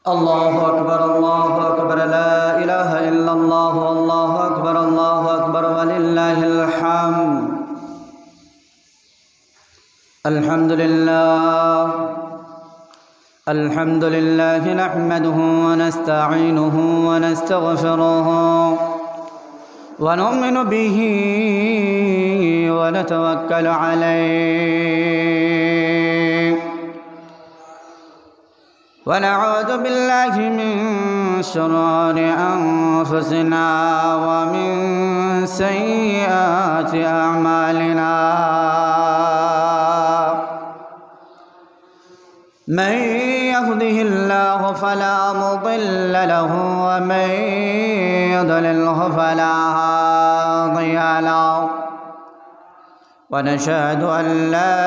الله أكبر لا إله إلا الله والله أكبر ولله الحمد الحمد لله نحمده ونستعينه ونستغفره ونؤمن به ونتوكل عليه ونعوذ بالله من شرور أنفسنا ومن سيئات أعمالنا من يهده الله فلا مضل له ومن يضلله فلا هادي له ونشهد أن لا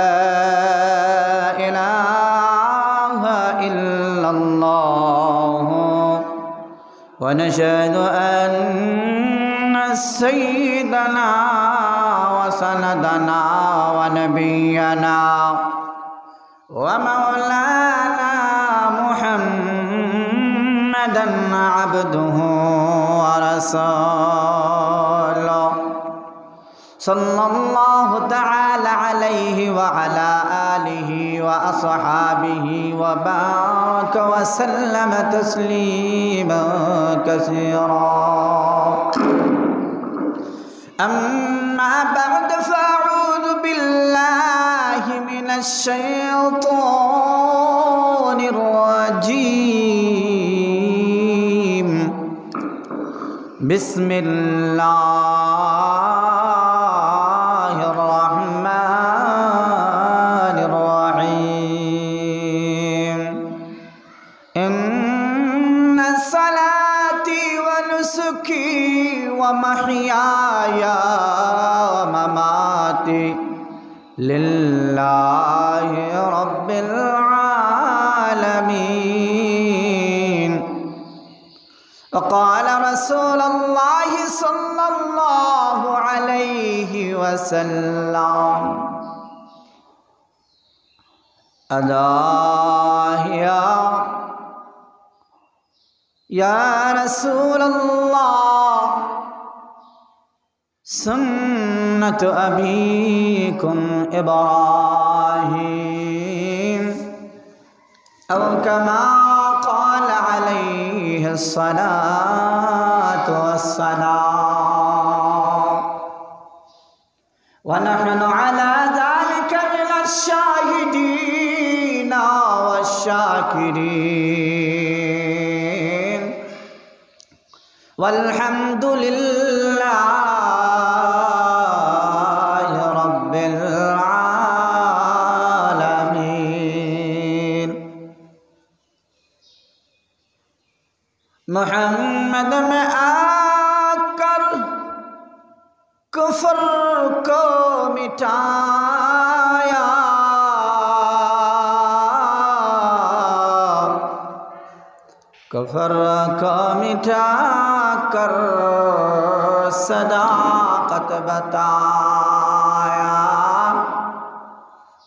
إله إلا الله ونشهد أن سيدنا وسندنا ونبينا ومولانا محمدا عبده ورسوله صلى الله تعالى عليه وعلى آله وأصحابه وبارك وسلم تسليما كثيرا أما بعد فأعوذ بالله من الشيطان الرجيم بسم الله الرحمن الرحيم إن صلاتي ونسكي ومحياي ومماتي لله رب العالمين وقال رسول الله صلى الله عليه وسلم أداهيا يا رسول الله سنة أبيكم إبراهيم أو كما قال عليه الصلاة والسلام ونحن على ذلك من الشاهدين والشاكرين والحمد لله رب العالمين محمد में आकर कुफ्र को मिटाया कुफ्र को मिटाकर सदाकत बताया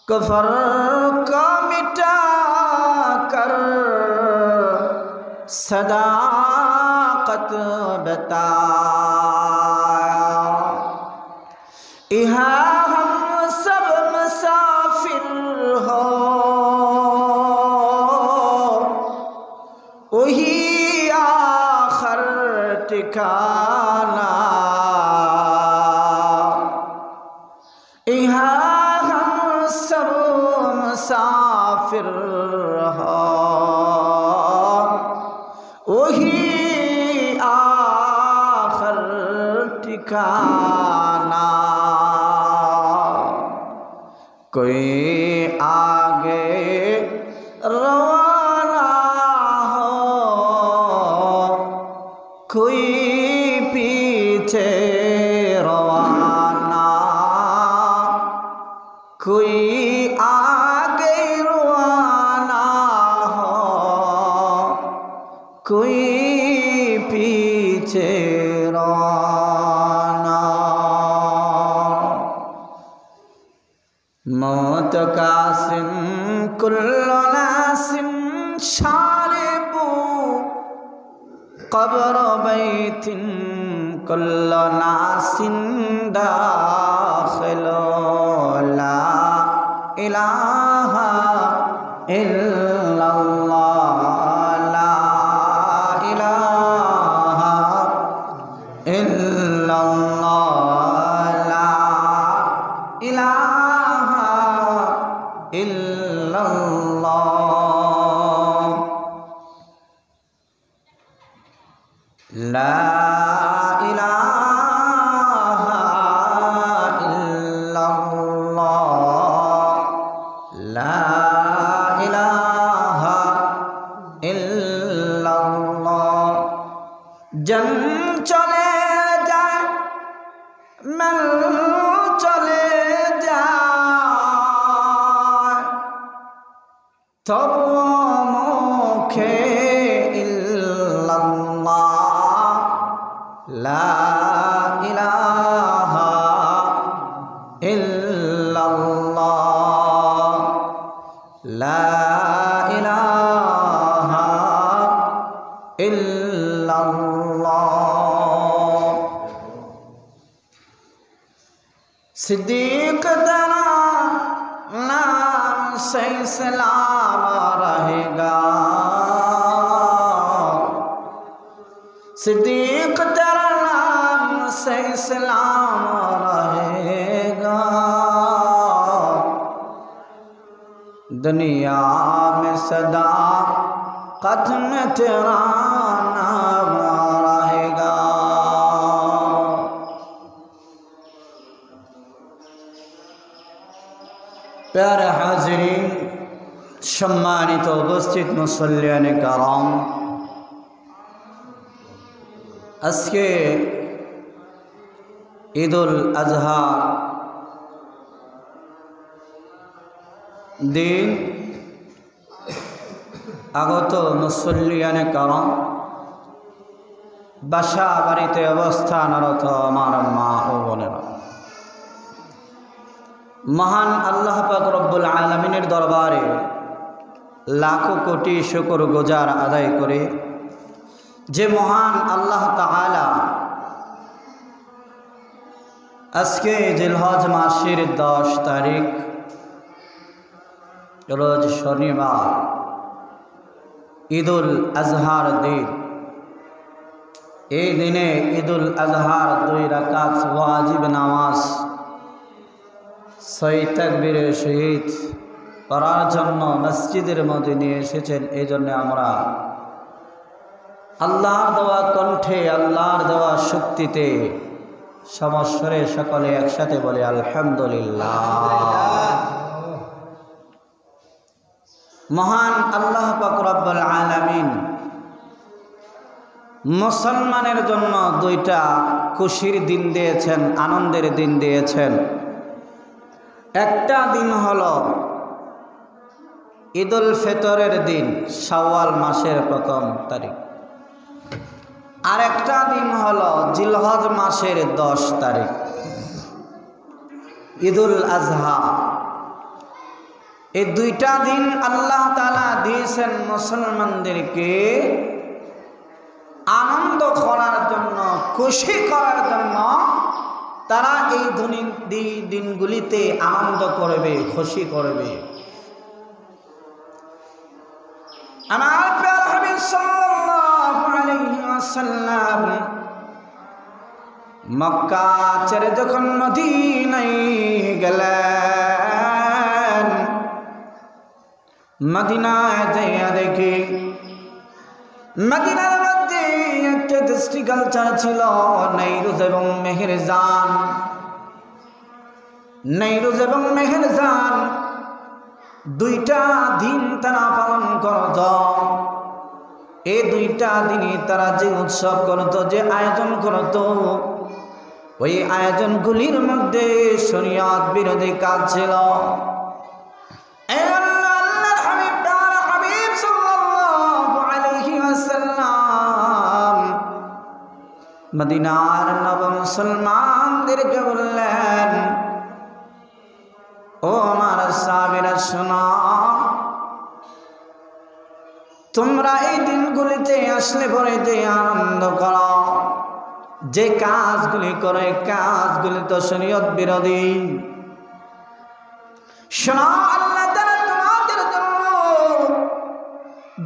कुफ्र को मिटाकर सदाकत बताया यहाँ हम सब मुसाफिर हो वही आखिर ठिकाना यहाँ हम सब मुसाफिर हो वही आखिर ठिकाना कोई आगे रवाना हो कोई पीछे रवाना कोई आगे रवाना हो कोई पीछे रवाना متكاسٍ كل ناس شارب قبر بيت كل ناس داخل لا إله إلا الله لا إله إلا الله لا إله إلا الله لا إله إلا الله لا إله إلا الله जन चले जाए मल चले जाए तब मुखे इल्लल्लाह ला इलाहा इल्लल्लाह ला इलाहा इल्लल्लाह सिद्दीक तेरा नाम से इस्लाम रहेगा सिद्दीक तेरा नाम से इस्लाम रहेगा दुनिया में सदा कदम तेरा नाम रहेगा प्यारे हाजिरीन सम्मानित उपस्थित मुसल्लियान कराम আজকে ঈদুল আজহা দিন আগত মুসল্লিয়ানে কারাম বাসা বাড়িতে অবস্থানরত আমার মা ও বোনেরা মহান আল্লাহ পাক রব্বুল আলামিনের দরবারে লাখো কোটি শুকর গুজার আদায় করে যে মহান আল্লাহ তাআলা আজকে জিলহজ মাসের 10 তারিখ রোজ শনিবার ঈদুল আজহার দিন এই দিনে ঈদুল আজহার 2 রাকাত ওয়াজিব নামাজ 6 তাকবীরের সহিত পড়ার জন্য মসজিদের মধ্যে নিয়ে এসেছেন এই জন্য আমরা আল্লাহর দেওয়া কণ্ঠে আল্লাহর দেওয়া শক্তিতে সমস্বরে সকলে একসাথে বলে আলহামদুলিল্লাহ মহান আল্লাহ পাক রব্বুল আলামিন মুসলমানের জন্য 2টা খুশির দিন দিয়েছেন আনন্দের দিন দিয়েছেন একটা দিন হলো ঈদুল ফিতরের দিন শাওয়াল মাসের 1ম তারিখ আর একটা দিন হলো জিলহজ মাসের 10 তারিখ ঈদুল আজহা এই 2টা দিন আল্লাহ তাআলা দিয়েছেন মুসলমানদেরকে আনন্দ করার জন্য খুশি করার জন্য তারা এই দিনগুলিতে আনন্দ করবে খুশি করবে আমার প্রিয় হাবিব সাল্লাল্লাহু আলাইহি ওয়াসাল্লাম মক্কা ছেড়ে যখন মদিনায় গেলেন মদিনায় যাইয়া দেখি মদিনার মধ্যে একটা দৃষ্টি কালচার ছিল নাইরুজ এবং মেহেরজান নাইরুজ এবং মেহেরজান 2টা দিন তারা পালন করত এই 2টা দিনে তারা যে উৎসব করত যে আয়োজন করত ওই আয়োজনগুলির মধ্যে শরীয়ত বিরোধী কাজ ছিল মদিনার নব মুসলমানদেরকে বললেন ও আমার সাহাবীরা শোনো, তোমরা এই দিনগুলিতে আসলে পরে যে আনন্দ করো, যে কাজগুলি করো, এই কাজগুলি তো শরীয়ত বিরোধী। শোনো, আল্লাহ তাআলা তোমাদের জন্য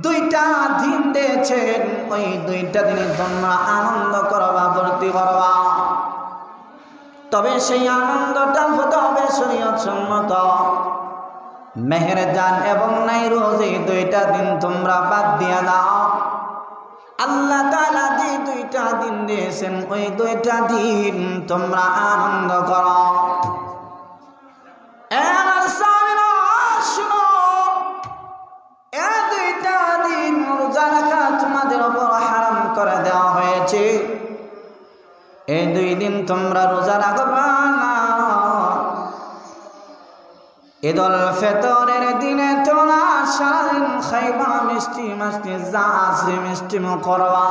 দুইটা দিন দিয়েছেন, ওই দুইটা দিনে তোমরা আনন্দ করবা, ফুর্তি করবা। তবে সেই আনন্দটা হতে হবে শরীয়ত সম্মত। মেহেরজান এবং নাইরোজ এই দুইটা দিন তোমরা বাদ দিয়া দাও। আল্লাহ তাআলা যে দুইটা দিন দিয়েছেন, ওই দুইটা দিন তোমরা আনন্দ করো। আমার সামিরা শুনো, এই দুইটা দিন রোজা রাখা তোমাদের উপর হারাম করে দেওয়া হয়েছে। এই দুই দিন তোমরা রোজা রাখবা না। ঈদুল ফিতরের দিনে তোমরা সারাদিন খাইবা, মিষ্টি মিষ্টি যা আছে মিষ্টি মুখ করবা।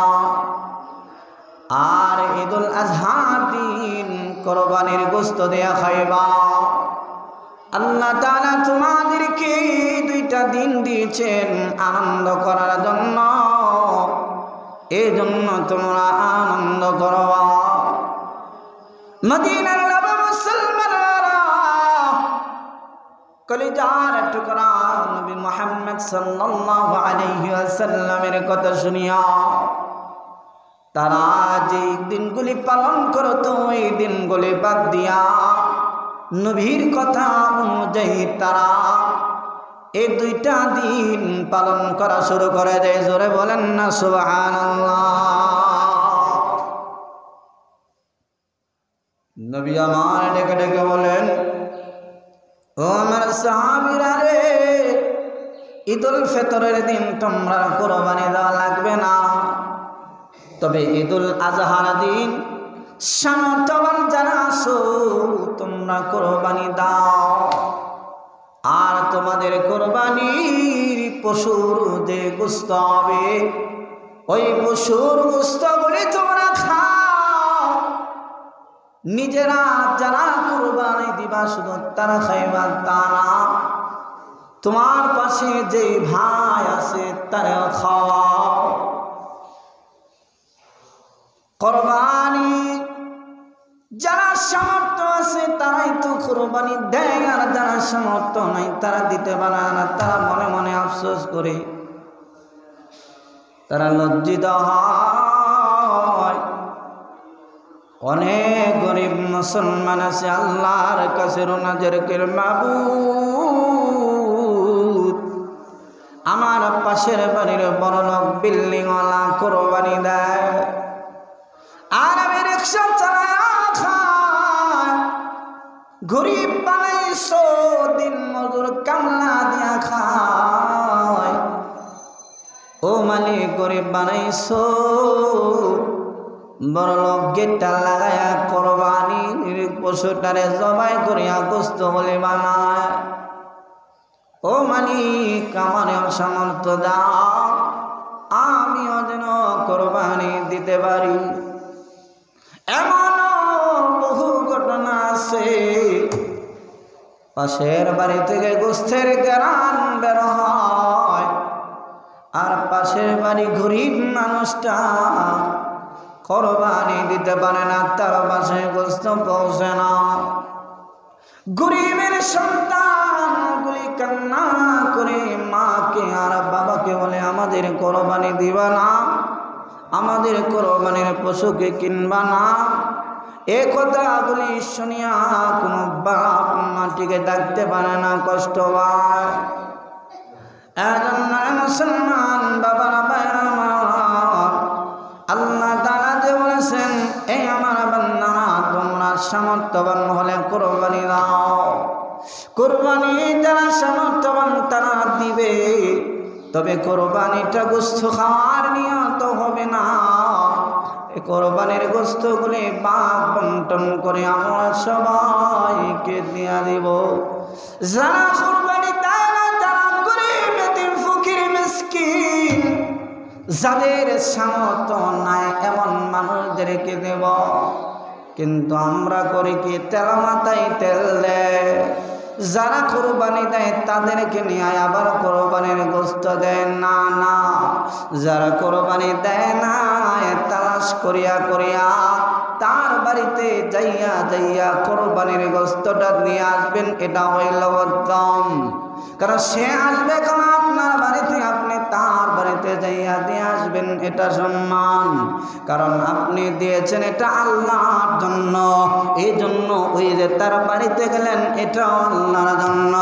আর ঈদুল আজহার দিন কোরবানির গোশত দিয়া খাইবা। আল্লাহ তাআলা তোমাদেরকে দুইটা দিন দিয়েছেন আনন্দ করার জন্য, এই জন্য তোমরা আনন্দ করবা। মদিনার নবী মুসলমানরা কলিজার টুকরা নবী মুহাম্মদ সাল্লাল্লাহু আলাইহি ওয়াসাল্লামের কথা শুনিয়া তারা যে দিনগুলি পালন করত, এই দিনগুলি বাদ দিয়া নবীর কথা অনুযায়ী তারা এই দুইটা দিন পালন করা শুরু করে দেয়। জোরে বলেন না সুবহানাল্লাহ। নবী আমার ডেকে ডেকে বলেন, ও আমার সাহাবীরা রে, ঈদুল ফিতরের দিন তোমরা কোরবানি দেওয়া লাগবে না, তবে ঈদুল আজহার দিন সামর্থ্যবান যারা আছো তোমরা কোরবানি দাও। আর তোমাদের কোরবানির পশুর যে গোশত হবে, ওই পশুর গোশতগুলি তোমরা খাও। নিজেরা যারা কোরবানি দিবা শুধু তারা খাইবা তা না, তোমার পাশে যে ভাই আছে তারা খাওয়াও। কোরবানি যারা সামর্থ্য আছে তারাই তো কোরবানি দেয়, আর যারা সামর্থ্য নাই তারা দিতে পারে না। তারা মনে মনে আফসোস করে, তারা লজ্জিত হয়। অনেক গরিব মুসলমান আছে আল্লাহর কাছে রোনাজার করে, মাবুদ আমার পাশের বাড়ির বড়লোক বিল্ডিংওয়ালা কোরবানি দেয়, আর আমি রিক্সা চালাই খাই, গরিব বানাইছো, দিন মজুর কামলা দিয়া খায়। ও মালিক গরিব বানাইছো, বড়লোক গেটটা লাগায়া কোরবানির পশুটারে জবাই করিয়া গোশত বলে বানায়। ও মালিক আমার সামর্থ্য দাও, আমিও যেন কোরবানি দিতে পারি। এমন বহু ঘটনা আছে, পাশের বাড়ি থেকে গোশতের ঘ্রাণ বের হয়, আর পাশের বাড়ি গরিব মানুষটা কোরবানি দিতে পারে না, তার পাশে গোশত পৌঁছে না। গরিবের সন্তানগুলি কান্না করে মাকে আর বাবাকে বলে, আমাদের কোরবানি দিবা না, আমাদের কোরবানির পশুকে কিনবা না। এ কথাগুলি শুনিয়া কোনো বাপ মাটিকে ডাকতে পারে না, কষ্ট হয়। মুসলমান বাবারা ভাইরা আমার, আল্লাহ তাআলা যে বলেছেন, এই আমার বান্দারা তোমরা সামর্থ্যবান হলে কোরবানি দাও। কোরবানি যারা সামর্থ্যবান তারা দিবে, তবে কোরবানিটা গোশত খাওয়ার নিয়ত হবে না। এই কোরবানির গোশতগুলি ভাগ বন্টন করে আমরা সবাইকে দিয়া দিব। যারা কোরবানি দেয় না, যারা গরিব এতিম ফকির মিসকিন, যাদের সামর্থ্য নাই এমন মানুষদেরকে দেব। কিন্তু আমরা করি কি, তেল মাথায় তেল দেয়, যারা কুরবানি দেয় তাদেরকে নিয়ে আবার কুরবানির গোশত দেয় না, না। যারা কুরবানি দেয় না তালাশ করিয়া করিয়া তার বাড়িতে যাইয়া যাইয়া কুরবানির গোশতটা নিয়ে আসবেন, এটা হইল উত্তম। কারণ সে আসবে কেন আপনার বাড়িতে, আপনি তার বাড়িতে যাইয়া দিয়ে আসবেন, এটা সম্মান। কারণ আপনি দিয়েছেন এটা আল্লাহর জন্য, এই জন্য ওই যে তার বাড়িতে গেলেন এটাও আল্লাহর জন্য।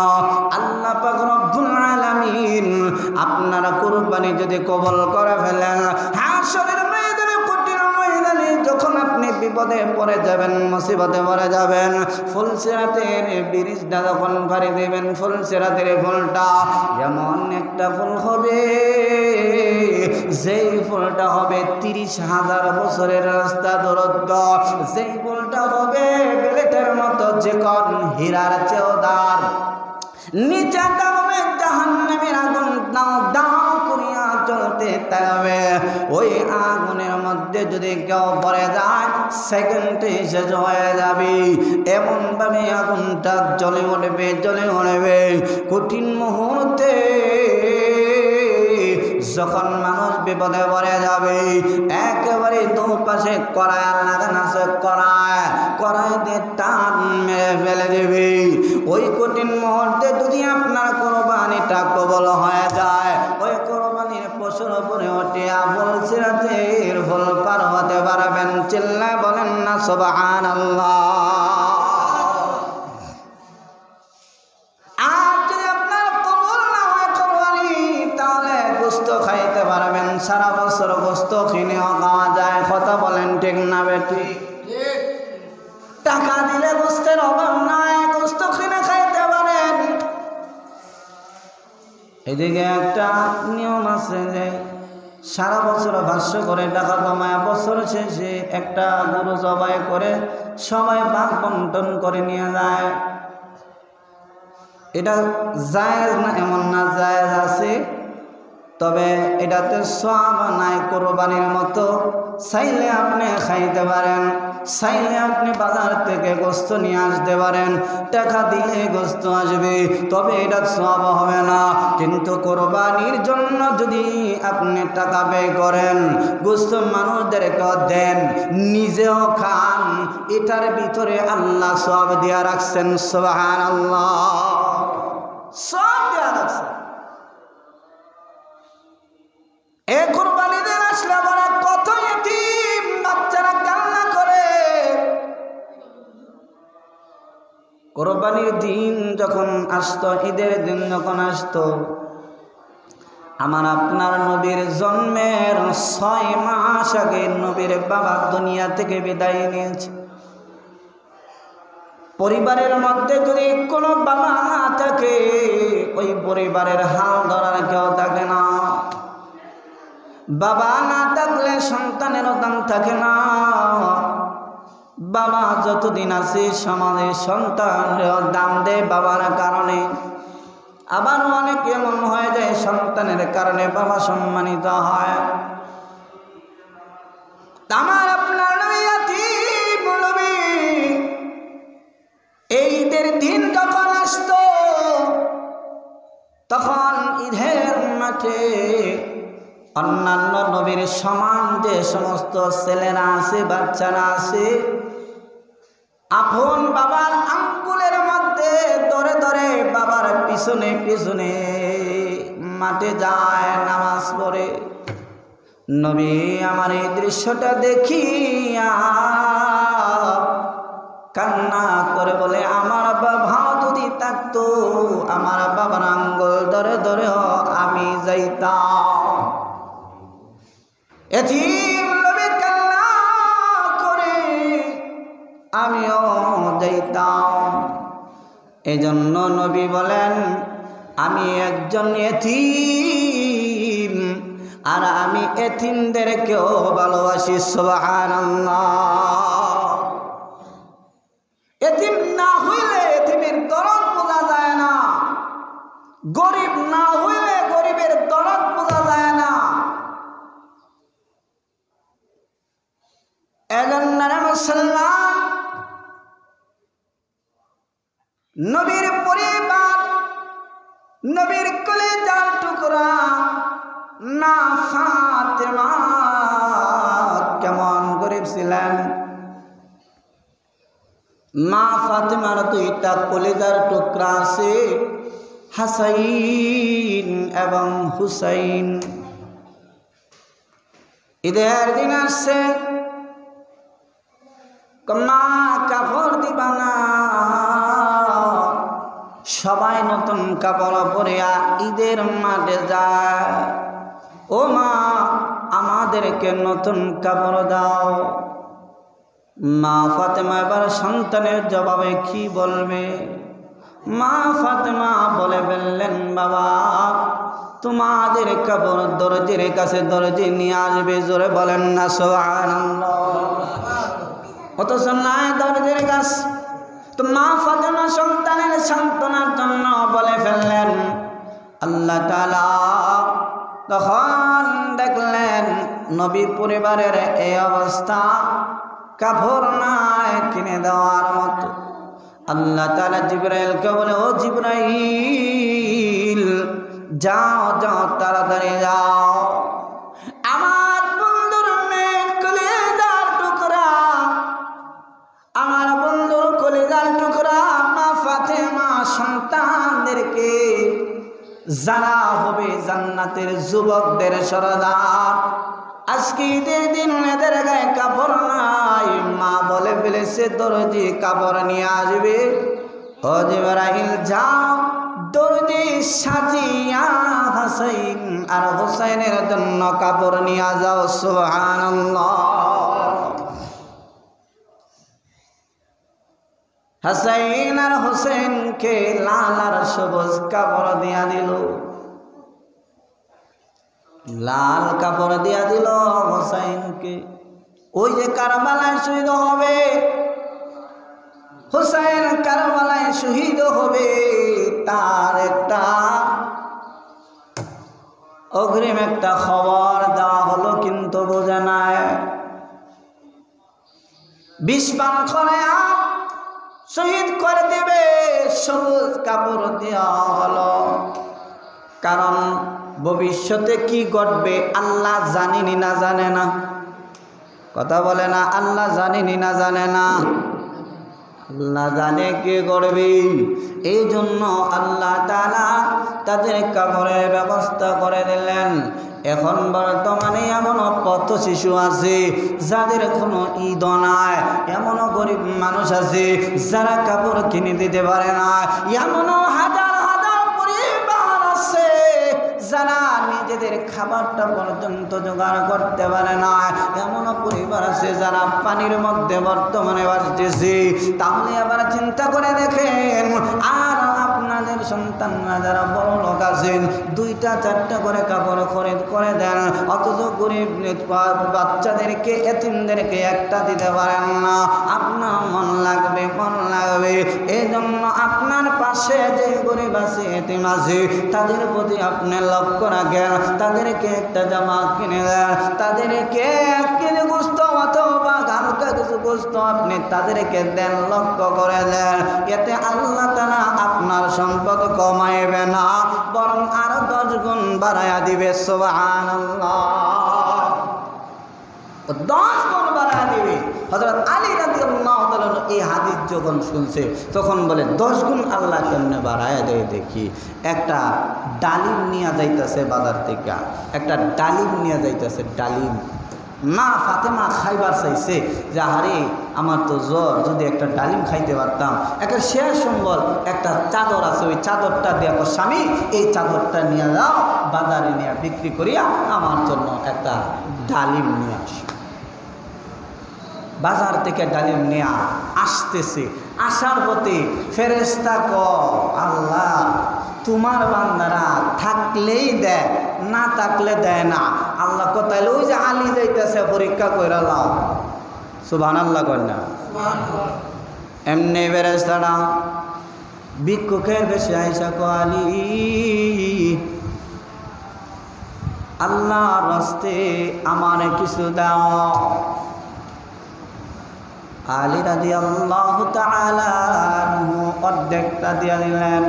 আল্লাহ পাক রব্বুল আলামিন আপনারা কুরবানি যদি কবুল করে ফেলেন, হাশরের ময়দানে কঠিন ময়দানে যখন আপনি বিপদে পড়ে যাবেন, মুসিবতে পড়ে যাবেন, ফুলসিরাতের ব্রিজটা যখন পাড়ি দেবেন, ফুলসিরাতের ফুলটা এমন একটা ফুল হবে যেই ফুলটা হবে 30,000 বছরের রাস্তা দূরত্ব, যেই ফুলটা হবে বেলেটের মতো চিকন, হীরার চেয়েও দার, নিচে দামে জাহান্নামের আগুন দাও দাও করিয়া জ্বলতে থাকবে। ওই আগুনের মধ্যে যদি কেউ পড়ে যায় সেকেন্ডে শেষ হয়ে যাবে, এমনভাবে আগুনটা জ্বলে উঠবে, জ্বলে উঠবে। কঠিন মুহূর্তে যখন মানুষ বিপদে পড়ে যাবে, একেবারে দুপাশে কড়াই লাগানো আছে, কড়াই দিয়ে টান মেরে ফেলে দেবে। ওই কঠিন মুহূর্তে যদি আপনার কুরবানিটা কবুল হয়ে যায়, ওই কুরবানির পশুর উপরে উঠিয়া ফুলসিরাতের ফুল পার হতে পারবেন। চিল্লায় বলেন না সুবহানাল্লাহ। খাইতে পারবেন, সারা বছর গোস্ত কিনেও খাওয়া যায়, কথা বলেন ঠিক না বেটি? টাকা দিলে গোস্তের অভাব নাই, গোস্ত কিনে খাইতে পারেন। এদিকে একটা নিয়ম আছে যে সারা বছর 500 করে টাকা জমায় বছর শেষে একটা গরু জবাই করে সবাই ভাগ বন্টন করে নিয়ে যায়। এটা জায়েজ না এমন না, জায়েজ আছে, তবে এটাতে সওয়াব নাই কুরবানির মতো। চাইলে আপনি খাইতে পারেন, চাইলে আপনি বাজার থেকে গোস্ত নিয়ে আসতে পারেন, টাকা দিলে গোস্ত আসবে, তবে এটা সওয়াব হবে না। কিন্তু কুরবানির জন্য যদি আপনি টাকা ব্যয় করেন, গোস্ত মানুষদেরকে দেন, নিজেও খান, এটার ভিতরে আল্লাহ সওয়াব দিয়া রাখছেন। সুবহানাল্লাহ, সওয়াব দিয়া রাখছেন। এ কুরবানি দিন আসলে আমরা কত ইতিম বাচ্চারা কান্না করে। কুরবানির দিন যখন আসতো, ঈদের দিন যখন আসতো, আমার আপনার নবীর জন্মের 6 মাস আগে নবীর বাবা দুনিয়া থেকে বিদায় নিয়েছে। পরিবারের মধ্যে যদি কোনো বাবা না থাকে, ওই পরিবারের হাল ধরার কেউ থাকে না। বাবা না থাকলে সন্তানেরও দাম থাকে না। বাবা যতদিন আছে সমাজে সন্তানেরও দাম দেয় বাবার কারণে। আবার অনেক এমন হয়ে যায় সন্তানের কারণে বাবা সম্মানিত হয়। আমার আপনার নবী ইয়াতীম নবী এই ঈদের দিন যখন আসতো, তখন ঈদের মাঠে অন্যান্য নবীর সমান যে সমস্ত ছেলেরা আছে, বাচ্চারা আছে, আপন বাবার আঙ্গুলের মধ্যে ধরে ধরে বাবার পিছনে পিছনে মাঠে যায় নামাজ পড়ে। নবী আমার এই দৃশ্যটা দেখিয়া কান্না করে বলে, আমার বাবা যদি থাকতো, আমার বাবার আঙ্গুল ধরে ধরে আমি যাইতাম। এতিম নবী কান্না করে আমিও যাইতাম। এজন্য নবী বলেন, আমি একজন এতিম, আর আমি এতিমদেরকেও ভালোবাসি। সুবহানাল্লাহ। এতিম না হইলে এতিমের দরদ বোঝা যায় না, গরিব না হইলে গরিবের দরদ বোঝা যায় না। এজন্য মুসলমান নবীর পরিবার, নবীর কলিজার টুকরা না ফাতেমা কেমন গরিব ছিলেন। মা ফাতেমার দুইটা কলিজার টুকরা আছে, হাসাইন এবং হুসাইন। ঈদের দিন আসছে, মা কাপড় দিবা না, সবাই নতুন কাপড় পরিয়া ঈদের মাঠে যায়। ও মা, আমাদেরকে নতুন কাপড় দাও। মা ফাতেমা এবার সন্তানের জবাবে কি বলবে? মা ফাতেমা বলে ফেললেন, বাবা তোমাদের কাপড় দরজির কাছে দরজি নিয়ে আসবে। জোরে বলেন না সুবহানাল্লাহ। অথচ নাই দরজির কাছ। তো মা ফাতেমা সন্তানের সান্ত্বনার জন্য বলে ফেললেন। আল্লাহ তাআলা তখন দেখলেন নবী পরিবারের এই অবস্থা, কাপড় নাই কিনে দেওয়ার মতো। আল্লাহ তাআলা জিবরাইলকে বলে, ও জিবরাইল যাও যাও, তাড়াতাড়ি যাও, আমার বন্ধুর মেয়ের কলিজার টুকরা, আমার বন্ধুর কলিজার টুকরা মা ফাতেমা সন্তানদেরকে, যারা হবে জান্নাতের যুবকদের সরদার, আজকে ঈদের দিন এদের গায়ে কাপড় নাই। মা বলে ফেলেছে দরজি কাপড় নিয়ে আসবে। ও জিবরাইল যাও, দরজি সাজিয়া হাসাইন আর হুসাইনের জন্য কাপড় নিয়ে যাও। সুবহানাল্লাহ। হাসাইন আর হুসাইনকে লাল আর সবুজ কাপড় দিয়া দিল, লাল কাপড় দিয়া দিল হুসাইনকে। ওই যে কারবালায় শহীদ হবে, হুসাইন কারবালায় শহীদ হবে, তার একটা অগ্রিম একটা খবর দেওয়া হলো, কিন্তু বোঝে নাই। 20 পান করে শহীদ করে দেবে, সবুজ কাপড় দেওয়া হলো। কারণ ভবিষ্যতে কি ঘটবে আল্লাহ জানেনি না জানে না? কথা বলে না, আল্লাহ জানেনি না জানে না? আল্লাহ জানে কে করবে। এই জন্য আল্লাহ তাআলা তাদের কাপড়ের ব্যবস্থা করে দিলেন। এখন বর্তমানে এমনও পথ শিশু আছে যাদের কোনো ঈদ নাই, এমনও গরিব মানুষ আছে যারা কাপড় কিনে দিতে পারে না, এমনও হাজার হাজার পরিবার আছে যারা নিজেদের খাবারটা পর্যন্ত জোগাড় করতে পারে না, এমনও পরিবার আছে যারা পানির মধ্যে বর্তমানে বাঁচতেছে। তাহলে আবার চিন্তা করে দেখেন, আর আপনাদের সন্তানরা যারা বড় লোক আছেন 2টা 4টা করে কাপড় খরিদ করে দেন, অথচ গরিব বাচ্চাদেরকে, এতিমদেরকে একটা দিতে পারেন না। আপনার মন লাগবে, মন লাগবে। এই জন্য আপনার পাশে যে গরিব আছে, এতিম আছে, তাদের প্রতি আপনি লক্ষ্য রাখেন, তাদেরকে একটা জামা কিনে দেন, তাদেরকে 1 কেজি গোশত অথবা হালকা কিছু গোশত আপনি তাদেরকে দেন, লক্ষ্য করে দেন। এতে আল্লাহ তাআলা আপনার সম্পদ কমাইবে না, বরং আরো 10 গুণ বাড়াইয়া দিবে। সুবহানাল্লাহ। 10 গুণ বাড়াইয়া দিবে। হযরত আলী রাদিয়াল্লাহু তাআলা এই হাদিস যখন শুনছে তখন বলে, 10 গুণ আল্লাহ কেমনে বাড়াইয়া দেয় দেখি। একটা ডালিম নিয়ে যাইতেছে বাজার থেকে, একটা ডালিম নিয়ে যাইতেছে, ডালিম। মা ফাতেমা খাইবার চাইছে যে, আরে আমার তো জ্বর, যদি একটা ডালিম খাইতে পারতাম। একটা শেষ সম্বল একটা চাদর আছে, ওই চাদরটা দেখো স্বামী, এই চাদরটা নিয়ে যাও, বাজারে নিয়ে বিক্রি করিয়া আমার জন্য একটা ডালিম নিয়ে আসো। বাজার থেকে ডালিম নিয়ে আসতেছে, আসার পথে ফেরেশতা কয়, আল্লাহ তোমার বান্দারা থাকলেই দেয়, না থাকলে দেয় না। আল্লাহ কোথায়? ওই যে আলী যাইতেছে, পরীক্ষা কইরা লাও। সুবহানাল্লাহ কন্যা। এমনি ফেরেশতারা ভিক্ষুকের বেশে আইসা কয়, আলী আল্লাহর রাস্তে আমারে কিছু দাও। আলী রাদিয়াল্লাহু তাআলা আনহু অর্ধেকটা দিয়া দিলেন।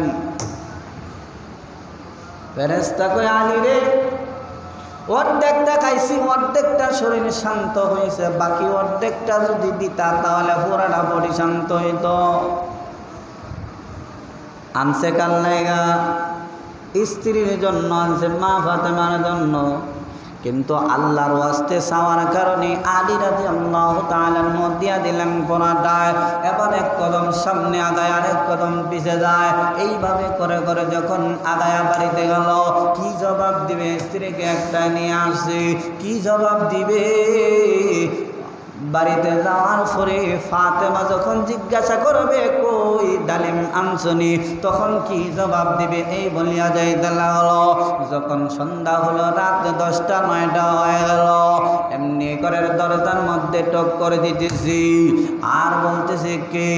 ফেরেশতা কয় আলী রে অর্ধেকটা খাইছি, অর্ধেকটা শরীর শান্ত হয়েছে, বাকি অর্ধেকটা যদি দিতা তাহলে পুরাটা বডি শান্ত হইত। আনছে কার লাইগা? স্ত্রীর জন্য আনছে, মা ফাতেমার জন্য। কিন্তু আল্লাহর ওয়াস্তে চাওয়ার কারণে আলী রাদিয়াল্লাহু তাআলা দিয়া দিলেন পোড়াটায়। এবার এক কদম সামনে আগায়, আরেক কদম পিছে যায়। এইভাবে করে করে যখন আগায়া বাড়িতে গেল, কি জবাব দিবে? স্ত্রীকে একটা নিয়ে আসে, কি জবাব দিবে? বাড়িতে যাওয়ার পরে ফাতেমা যখন জিজ্ঞাসা করবে কই ডালিম আনছনি, তখন কি জবাব দিবে এই বলিয়া যাইতে লাগলো। যখন সন্ধ্যা হলো, রাত 10টা 9টা হয়ে গেল, এমনি করে দরজার মধ্যে টক করে দিতেছি আর বলতেছে কে?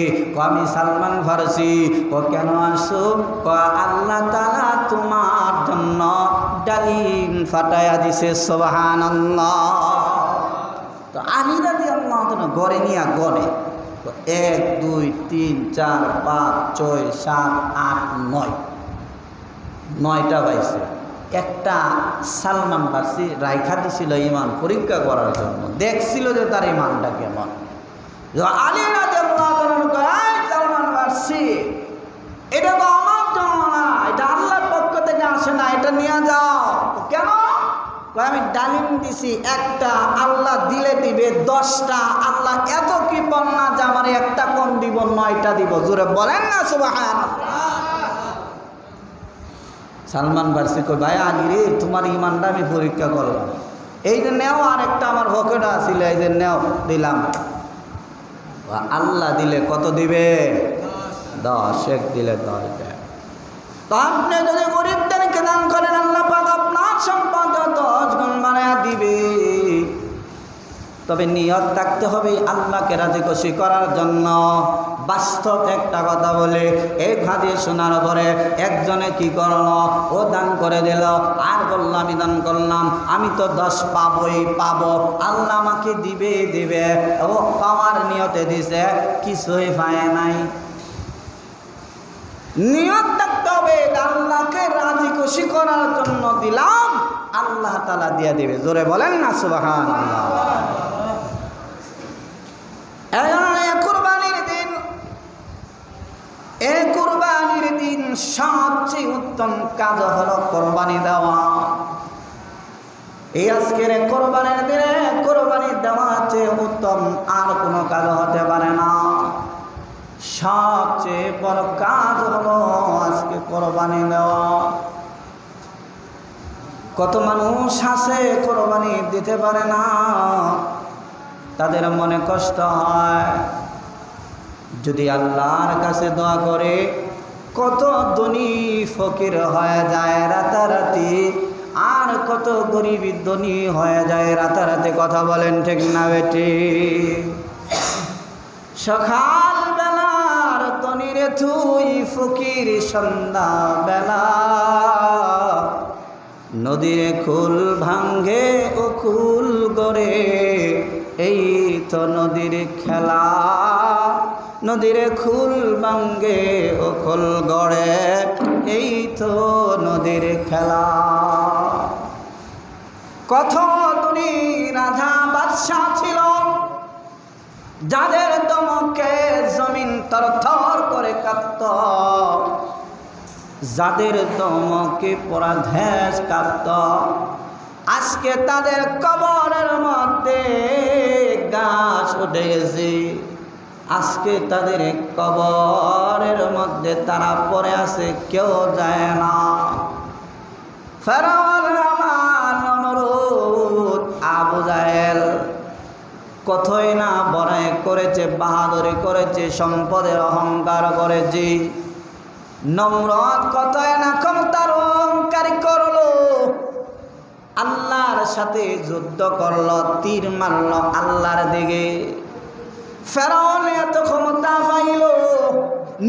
আমি সালমান ফারসি। ও কেন আসো? আল্লাহ তাআলা তোমার জন্য ডালিম ফাটাইয়া দিছে। সুবহানাল্লাহ। তো আলী রাদিয়াল্লাহু তাআলা গড়ে নিয়া গড়ে 1 2 3 4 5 6 7 8 9 9টা পাইছে। একটা সালমান ফারসি রাইখা দিছিল ইমান পরীক্ষা করার জন্য, দেখছিল যে তার ইমানটা কেমন। আলী রাদিয়াল্লাহু তাআলা কয় সালমান ফারসি, এটা তো আমার জন্য না, এটা আল্লাহর পক্ষ থেকে আসে না, এটা নিয়ে যাও। কেন? আমি ডালিম দিছি একটা, আল্লাহ দিলে দিবে 10টা। আল্লাহ এত কৃপণ না যে আমার একটা কম দিব, 9টা দিব। জোরে বলেন না সুবহানাল্লাহ। সালমান ফারসি কই ভাই আলী রে, তোমার ইমানটা আমি পরীক্ষা করলাম, এই যে নেও, আর একটা আমার পকেটে আছিল, এই যে নেও, দিলাম। আল্লাহ দিলে কত দিবে? 10। এক দিলে 10 দেয়। তো আপনি যদি গরিবদেরকে দান করেন, আল্লাহ পাক আপনার সম্পদ 10 গুণ বাড়ায়া দিবে। তবে নিয়ত থাকতে হবে আল্লাহকে রাজি খুশি করার জন্য। বাস্তব একটা কথা বলে, এক হাদিস শোনার পরে একজনে কি করলো, ও দান করে দিল আর বলল আমি দান করলাম, আমি তো 10 পাবই পাবো, আল্লাহ আমাকে দিবে দিবে। ও পাওয়ার নিয়তে দিছে, কিছুই পায় নাই। নিয়ত থাকতে হবে আল্লাহকে রাজি খুশি করার জন্য দিলাম, আল্লাহ তাআলা দিয়ে দিবে। জোরে বলেন না সুবহানাল্লাহ। কুরবানির দিন সবচেয়ে উত্তম কাজ হলো কোরবানি দেওয়া। এই আজকের কোরবানির দিনে কোরবানি দেওয়া চেয়ে উত্তম আর কোনো কাজ হতে পারে না। সবচেয়ে বড় কাজ হলো আজকে কোরবানি দেওয়া। কত মানুষ আছে কোরবানি দিতে পারে না, তাদের মনে কষ্ট হয়। যদি আল্লাহর কাছে দোয়া করে, কত ধনী ফকির হয়ে যায় রাতারাতি, আর কত গরিব ধনী হয়ে যায় রাতারাতি। কথা বলেন ঠিক না বেটি? সকাল বেলার ধনীরে তুই ফকির, সন্ধ্যা বেলা নদীর কুল ভাঙ্গে ও কুল গড়ে, এই তো নদীর খেলা। নদীর কুল ভাঙ্গে ও কুল গড়ে, এই তো নদীর খেলা। কত ধনী রাজা বাদশা ছিল, যাদের দমকে জমিন থরথর করে কাঁপত, যাদের দমকে পোড়া ধ্যাস কাঁপত। আজকে তাদের কবরের মধ্যে গাছ উঠে গেছে, আজকে তাদের কবরের মধ্যে তারা পড়ে আছে, কেউ যায় না। ফেরাউন, হামান, নমরুদ, আবু জাহেল কতই না বড়াই করেছে, বাহাদুরি করেছে, সম্পদের অহংকার করেছে। নমরুদ কতই না ক্ষমতার অহংকার করলো, আল্লাহর সাথে যুদ্ধ করলো, তীর মারলো আল্লাহর দিকে। ফেরাউন এত ক্ষমতা পাইল,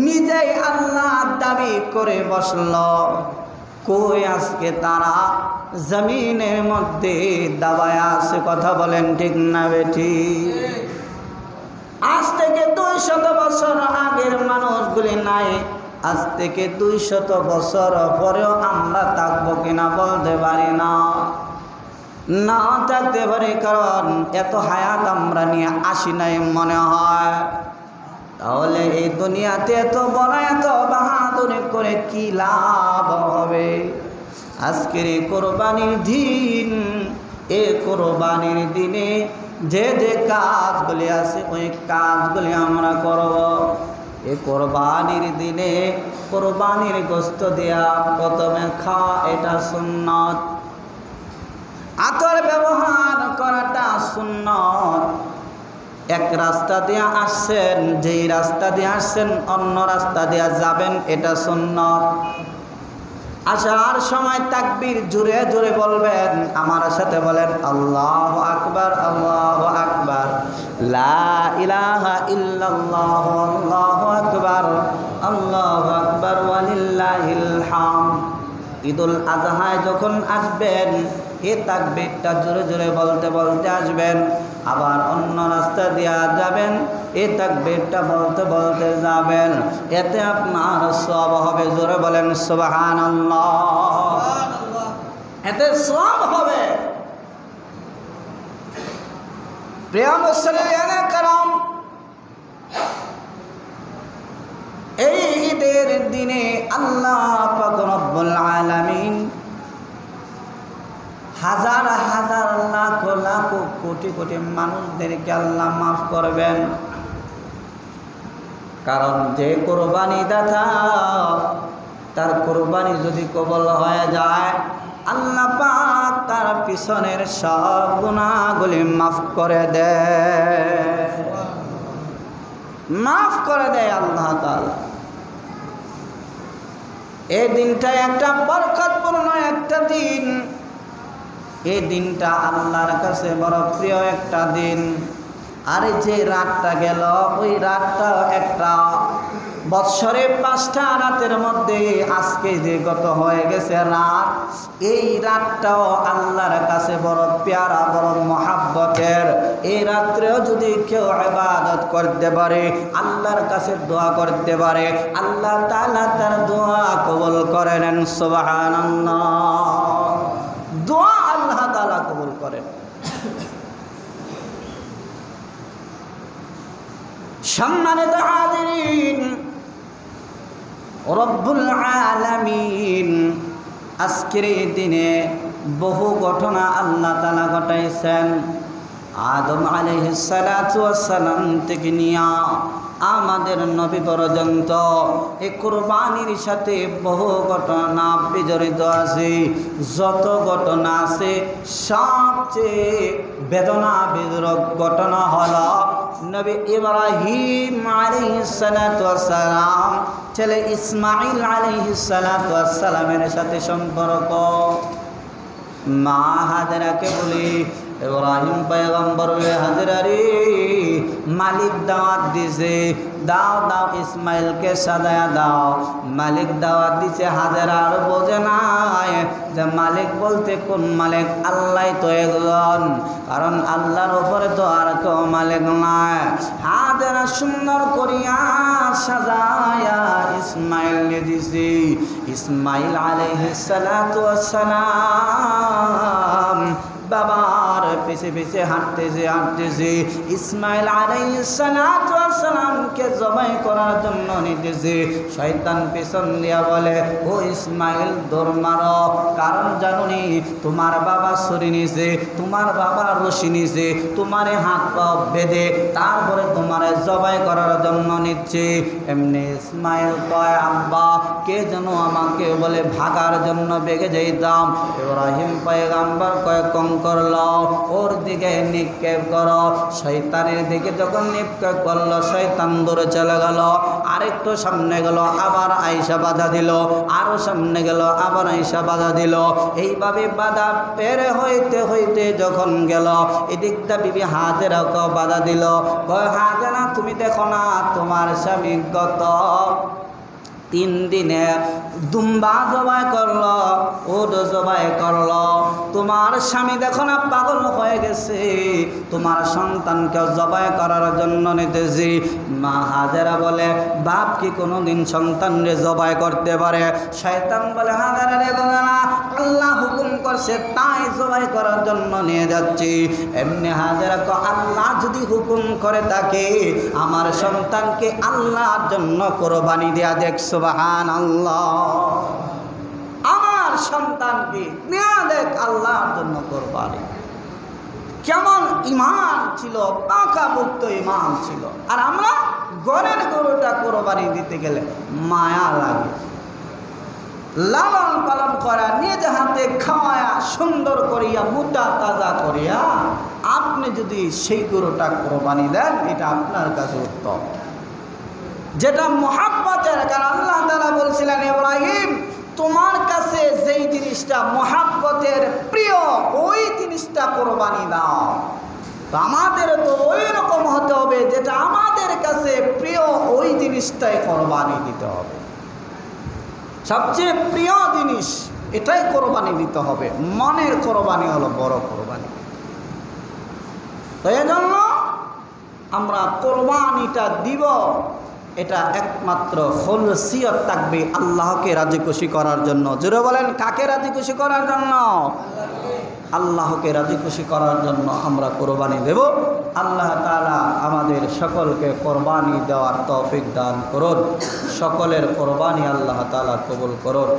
নিজেই আল্লাহ দাবি করে বসল। কই আজকে তারা জমিনের মধ্যে দাবায় আছে। কথা বলেন ঠিক না বেটি? আস্তে 200 বছর আগের মানুষগুলি নাই, আজ থেকে 200 বছর পরেও আমরা থাকবো কিনা বলতে পারি না, না থাকতে পারি, কারণ এত হায়াত আমরা নিয়ে আসি নাই মনে হয়। তাহলে এই দুনিয়াতে এত বড় এত বাহাদুরি করে কি লাভ হবে? আজকের এই কোরবানির দিন, এই কোরবানির দিনে যে যে কাজগুলি আছে ওই কাজগুলি আমরা করব। এই কোরবানির দিনে কোরবানির গোশত দেয়া প্রথমে খাওয়া এটা সুন্নত, আতর ব্যবহার করাটা সুন্নত। এক রাস্তা দিয়ে আসছেন, যেই রাস্তা দিয়ে আসছেন অন্য রাস্তা দিয়ে যাবেন, এটা সুন্নত। আসার সময় তাকবীর জোরে জোরে বলবেন, আমার সাথে বলেন আল্লাহু আকবার, আল্লাহু আকবার, লা ইলাহা ইল্লাল্লাহ, আল্লাহু আকবার, আল্লাহু আকবার, ওয়ালিল্লাহিল হামদ। ঈদুল আজহায় যখন আসবেন এ তাকবীরটা জোরে জোরে বলতে বলতে আসবেন, আবার অন্য রাস্তা দিয়া যাবেন, এ তাকবীরটা বলতে বলতে যাবেন, এতে আপনার সওয়াব হবে। জোরে বলেন সুবহানাল্লাহ, এতে সওয়াব হবে। প্রিয় মুসলিয়ানে কেরাম, এই ঈদের দিনে আল্লাহ পাক রব্বুল আলামিন হাজার হাজার লাখ লাখ কোটি কোটি মানুষদেরকে আল্লাহ মাফ করবেন। কারণ যে কোরবানি দাতা, তার কোরবানি যদি কবুল হয়ে যায়, আল্লাহ পাক তার পিছনের সব গুনাহগুলি মাফ করে দেয়, মাফ করে দেয় আল্লাহ তাআলা। এই দিনটা একটা বরকতপূর্ণ একটা দিন, এই দিনটা আল্লাহর কাছে বড় প্রিয় একটা দিন। আর যে রাতটা গেল, ওই রাতটাও একটা বৎসরে 5টা রাতের মধ্যে আজকে যে গত হয়ে গেছে রাত, এই রাতটাও আল্লাহর কাছে বড় প্যারা, বড় মহাব্বতের। এই রাত্রেও যদি কেউ ইবাদত করতে পারে, আল্লাহর কাছে দোয়া করতে পারে, আল্লাহ তাআলা তার দোয়া কবুল করে নেন। সুবহানাল্লাহ, দোয়া আল্লাহ তাআলা কবুল করেন। সম্মানিত হাজিরিন, রব্বুল আলামিন আজকের এই দিনে বহু ঘটনা আল্লাহ তাআলা ঘটাইছেন। আদম আলাইহিস সালাতু ওয়াস সালাম থেকে নিয়া আমাদের নবী পর্যন্ত এই কুরবানির সাথে বহু ঘটনা বিজড়িত আছে। যত ঘটনা আছে সবচেয়ে বেদনা বিদরক ঘটনা হলো নবী ইব্রাহিম আলাইহিস সালাতু ওয়াস সালাম ছেলে ইসমাঈল আলাইহিস সালাতু ওয়াস সালামের সাথে সম্পর্ক। মা হাজরাকে বলি, ইব্রাহিম পয়গম্বর হাজরা রে, মালিক দাওয়াত দিছে, দাও দাও ইসমাইলকে সাজায়া দাও। মালিক দাওয়াত দিছে, হাজরা আর বোঝে নাই যে মালিক বলতে কোন মালিক, আল্লাহ তো একজন, কারণ আল্লাহর উপরে তো আর কেউ মালিক নাই। হাজরা সুন্দর করিয়া সাজায়া ইসমাইল দিছে। ইসমাইল আলাইহিস সালাতু ওয়াস সালাম বাবার পিছে পিছে হাঁটতেছে হাঁটতেছে, ইসমাইল আলাইহিস সালাতু ওয়াস সালামকে জবাই করার জন্য নিতেছে। শয়তান পেছন দিয়া বলে, ও ইসমাইল দৌড় মারো, কারণ জানুনি তোমার বাবা ছুরি নিছে, তোমার বাবা রশি নিছে, তোমারে হাত পা বেঁধে তারপরে তোমারে জবাই করার জন্য নিচ্ছে। এমনি ইসমাইল কয়, আব্বা কে যেন আমাকে বলে ভাগার জন্য বেগে যাইতাম। ইব্রাহিম পয়গম্বর কয়, করলো ওর দিকে নিক্ষেপ করো। শয়তানের দিকে যখন নিক্ষেপ করলো, শয়তান দূরে চলে গেল। আরেকটু সামনে গেল, আবার আইসা বাধা দিল, আরো সামনে গেল, আবার আইসা বাধা দিল। এইভাবে বাধা পেরে হইতে হইতে যখন গেল, এদিকটা বিবি হাজেরাকে বাধা দিল। কয়, হাজেরা তুমি দেখো না তোমার স্বামী গত 3 দিনে দুম্বা জবাই করলো, উট জবাই করলো। তোমার স্বামী দেখো না পাগল হয়ে গেছে, তোমার সন্তানকে জবাই করার জন্য নিতেছি। মা হাজেরা বলে, বাপ কি কোনোদিন সন্তানরে জবাই করতে পারে? শয়তান বলে, হাজেরা রে বলে না, আল্লাহ হুকুম করছে তাই জবাই করার জন্য নিয়ে যাচ্ছি। এমনি হাজেরা কো, আল্লাহ যদি হুকুম করে থাকে আমার সন্তানকে আল্লাহর জন্য কোরবানি দেয়া দেখ। সুবহানাল্লাহ, আমার সন্তানকে নেয়া দেখ আল্লাহর জন্য কোরবানি। কেমন ইমান ছিল, পাকাপোক্ত ইমান ছিল। আর আমরা ঘরের গরুটা কোরবানি দিতে গেলে মায়া লাগে, লালন পালন করা, নিজ হাতে খাওয়ায়া সুন্দর করিয়া মোটা তাজা করিয়া আপনি যদি সেই গরুটা কোরবানি দেন, এটা আপনার কাছে উত্তম, যেটা মহাব্বতের। কারণ আল্লাহ তাআলা বলছিলেন, ইব্রাহিম তোমার কাছে যেই জিনিসটা মহাব্বতের প্রিয় ওই জিনিসটা কোরবানি দাও। তো আমাদের তো ওই রকম হতে হবে, যেটা আমাদের কাছে প্রিয় ওই জিনিসটাই কোরবানি দিতে হবে। সবচেয়ে প্রিয় জিনিস এটাই কোরবানি দিতে হবে। মনের কোরবানি হলো বড় কোরবানি। তো এজন্য আমরা কোরবানিটা দিব, এটা একমাত্র খলসিয়ত থাকবে আল্লাহকে রাজি খুশি করার জন্য। জোরে বলেন, কাকে রাজি খুশি করার জন্য? আল্লাহকে রাজি খুশি করার জন্য আমরা কোরবানি দেব। আল্লাহ তাআলা আমাদের সকলকে কোরবানি দেওয়ার তৌফিক দান করুন। সকলের কোরবানি আল্লাহ তাআলা কবুল করুন।